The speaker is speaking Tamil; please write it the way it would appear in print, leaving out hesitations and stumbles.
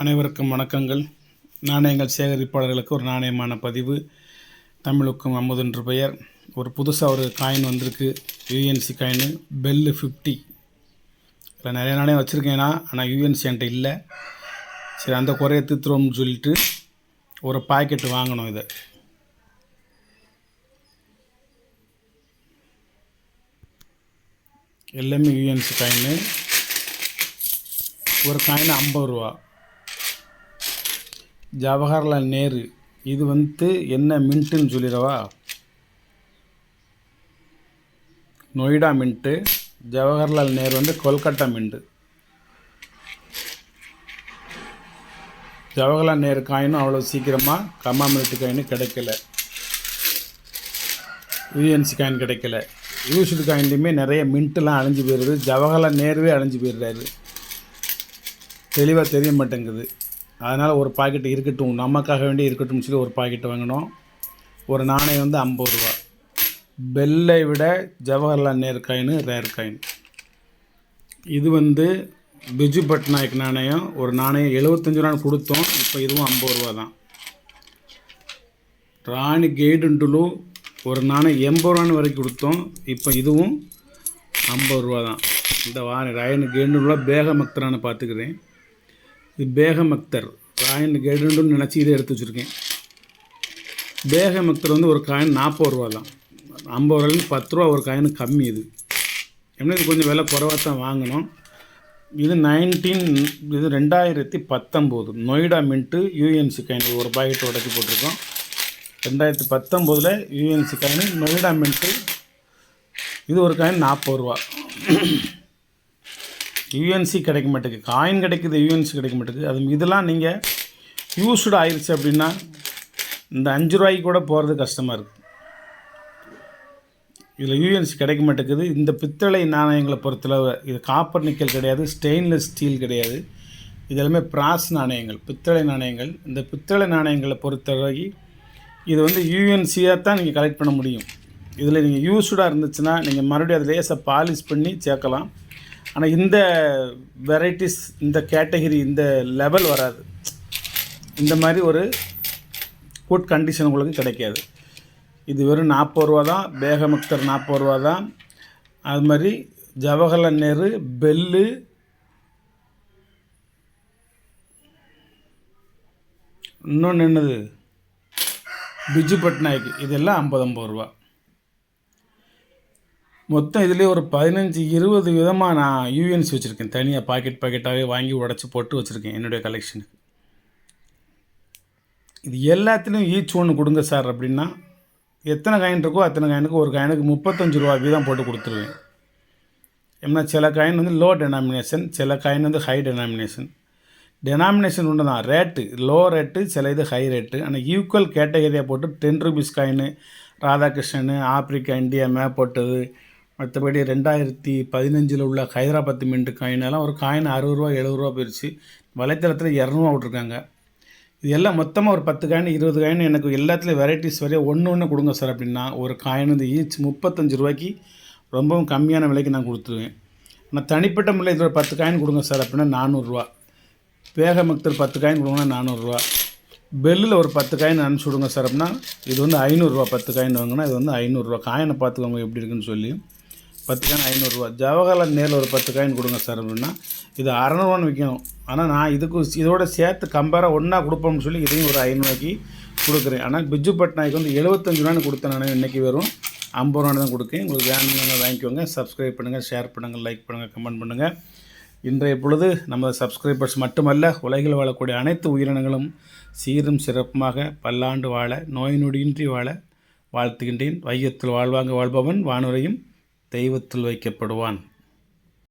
அனைவருக்கும் வணக்கங்கள். நாணயங்கள் சேகரிப்பாளர்களுக்கு ஒரு நாணயமான பதிவு. தமிழுக்கும் அமுது என்று பெயர். ஒரு புதுசாக ஒரு காயின் வந்திருக்கு, யூஎன்சி காயின் பெல்லு 50. இதில் நிறைய நாணயம் வச்சுருக்கேன்னா, ஆனால் யூஎன்சி என்கிட்ட இல்லை. சரி, அந்த குறைய தீர்த்துருவோம்னு சொல்லிட்டு ஒரு பாக்கெட்டு வாங்கணும். இதை எல்லாமே யூஎன்சி காயின். ஒரு காயின் 50 ரூபா. ஜவஹர்லால் நேரு, இது என்ன மின்ட்டுன்னு சொல்லிடவா? நொய்டா மின்ட்டு. ஜவஹர்லால் நேரு கொல்கட்டா மின்ட்டு. ஜவஹர்லால் நேரு காயினும் அவ்வளோ சீக்கிரமாக கமாமிலிட்டி காயின் கிடைக்கல, யூஎன்சி காயின் கிடைக்கல. யூஎஸ்டி காயின்லையுமே நிறைய மின்ட்டுலாம் அழிஞ்சு போயிடுது. ஜவஹர்லால் நேருவே அழிஞ்சு போயிடுறாரு, தெளிவாக தெரிய மாட்டேங்குது. அதனால் ஒரு பாக்கெட்டு இருக்கட்டும், நமக்காக வேண்டி இருக்கட்டும்னு சொல்லி ஒரு பாக்கெட்டு வாங்கினோம். ஒரு நாணயம் 50 ரூபா. பெல்லை விட Jawaharlal Nehru coin rare coin. இது பிஜு பட்நாயக் நாணயம். ஒரு நாணயம் 75 ரூபான்னு கொடுத்தோம், இப்போ இதுவும் 50 ரூபா தான். ராணி கெய்டுண்டுலு ஒரு நாணயம் 80 ரூபான்னு வரைக்கும் கொடுத்தோம், இப்போ இதுவும் 50 ரூபா தான். இந்த ராணி கெய்டுண்டுலா பேகம் அக்தரான்னு பார்த்துக்கிறேன். இது பேகம் அக்தர். ராயன் கைடுன்னு நினச்சி இதை எடுத்து வச்சுருக்கேன். பேகம் அக்தர் ஒரு காயின் 40 ரூபா தான். 50 ரூபாயிலேருந்து 10 ரூபா ஒரு காயின் கம்மி. இது இது கொஞ்சம் விலை குறைவாக தான் வாங்கினோம். இது 2019 நொய்டா மின்ட்டு யூஎன்சி காயின். ஒரு பாக்கெட் உடச்சி போட்டிருக்கோம். 2019 யூஎன்சி காயின் நொய்டா மின்ட்டு. இது ஒரு காயின் 40 ரூபா. யூஎன்சி கிடைக்க மாட்டேங்குது, காயின் கிடைக்குது, யூஎன்சி கிடைக்க மாட்டேங்குது. அது இதெல்லாம் நீங்கள் யூஸ்டு ஆயிடுச்சு அப்படின்னா இந்த 5 ரூபாய்க்கு கூட போகிறது கஷ்டமாக இருக்குது. இதில் யூஎன்சி கிடைக்க மாட்டேங்குது. இந்த பித்தளை நாணயங்களை பொறுத்தளவு இது காப்பர் நிக்கல் கிடையாது, ஸ்டெயின்லெஸ் ஸ்டீல் கிடையாது. இதெல்லாமே பிராஸ் நாணயங்கள், பித்தளை நாணயங்கள். இந்த பித்தளை நாணயங்களை பொறுத்தவரை இது யூஎன்சியாக தான் நீங்கள் கலெக்ட் பண்ண முடியும். இதில் நீங்கள் யூஸ்டாக இருந்துச்சுன்னா நீங்கள் மறுபடியும் அதை லேசாக பாலிஷ் பண்ணி சேர்க்கலாம். ஆனால் இந்த வெரைட்டிஸ், இந்த கேட்டகரி, இந்த லெவல் வராது. இந்த மாதிரி ஒரு குட் கண்டிஷன் உங்களுக்கு கிடைக்காது. இது வெறும் 40 ரூபா தான். பேகம் அக்தர் 40 ரூபா தான். அது மாதிரி ஜவஹர்லால் நேரு பெல்லு, இன்னொன்று என்னது பிஜு பட்நாயக், இதெல்லாம் 50 ரூபா. மொத்தம் இதிலே ஒரு 15-20 விதமாக நான் யூஎன்சி வச்சுருக்கேன். தனியாக பாக்கெட்டாகவே வாங்கி உடச்சி போட்டு வச்சுருக்கேன் என்னுடைய கலெக்ஷனுக்கு. இது எல்லாத்துலேயும் ஈச் ஒன்று கொடுங்க சார் அப்படின்னா, எத்தனை காயின் இருக்கோ அத்தனை காயினுக்கு ஒரு காயினுக்கு 35 ரூபா வீதம் போட்டு கொடுத்துருவேன். ஏன்னா சில காயின் லோ டெனாமினேஷன், சில காயின் ஹை டெனாமினேஷன். டெனாமினேஷன் ஒன்று தான், ரேட்டு லோ ரேட்டு, சில இது ஹை ரேட்டு. ஆனால் ஈக்குவல் கேட்டகரியாக போட்டு 10 rupees coin, Radhakrishnan, Africa, India map போட்டது, மற்றபடி 2015 உள்ள ஹைதராபாத் மின்ட்டு காயினெல்லாம் ஒரு காயின் 60 ரூபா 70 ரூபா போயிடுச்சு. வலைத்தளத்தில் 200 விட்ருக்காங்க. இது எல்லாம் மொத்தமாக ஒரு 10 காயின் 20 காயின் எனக்கு எல்லாத்துலேயும் வெரைட்டிஸ் வரைய ஒன்று கொடுங்க சார் அப்படின்னா, ஒரு காயின் ஈச் 35 ரூபாய்க்கு ரொம்பவும் கம்மியான விலைக்கு நான் கொடுத்துருவேன். ஆனால் தனிப்பட்ட முறையில் இதில் 10 காயின் கொடுங்க சார் அப்படின்னா 400 ரூபா. பேகம் அக்தர் 10 காயின் கொடுங்கன்னா 400 ரூபா. பெல்லில் ஒரு 10 காயின் அனுப்பிச்சி விடுங்க சார் அப்படின்னா இது 500 ரூபா. 10 காயின் வாங்கினா இது 500 ரூபா. காயினை பார்த்துக்கோங்க எப்படி இருக்குன்னு சொல்லி. 10 காயின் 500 ரூபா. ஜவஹர்லால் நேரில் ஒரு 10 காயின் கொடுங்க சார் அப்படின்னா இது 600 ரூபான்னு விற்கணும். ஆனால் நான் இதோட சேர்த்து கம்பேராக ஒன்றா கொடுப்போம்னு சொல்லி இதையும் ஒரு 500 ரூபாய்க்கு கொடுக்குறேன். ஆனால் பிஜு பட்நாயக் 75 ரூபான்னு கொடுத்தேன். நான் இன்றைக்கி வெறும் 50 ரூபான்னு தான் கொடுக்கேன். உங்களுக்கு வேணுங்க வாங்கிக்கோங்க. சப்ஸ்கிரைப் பண்ணுங்கள், ஷேர் பண்ணுங்கள், லைக் பண்ணுங்கள், கமெண்ட் பண்ணுங்கள். இன்றைய பொழுது நமது சப்ஸ்கிரைபர்ஸ் மட்டுமல்ல, உலகில் வாழக்கூடிய அனைத்து உயிரினங்களும் சீரும் சிறப்புமாக பல்லாண்டு வாழ, நோய் நொடியின்றி வாழ வாழ்த்துகின்றேன். வையத்தில் வாழ்வாங்க வாழ்பவன் வானுரையும் தெய்வத்தில் வைக்கப்படுவான்.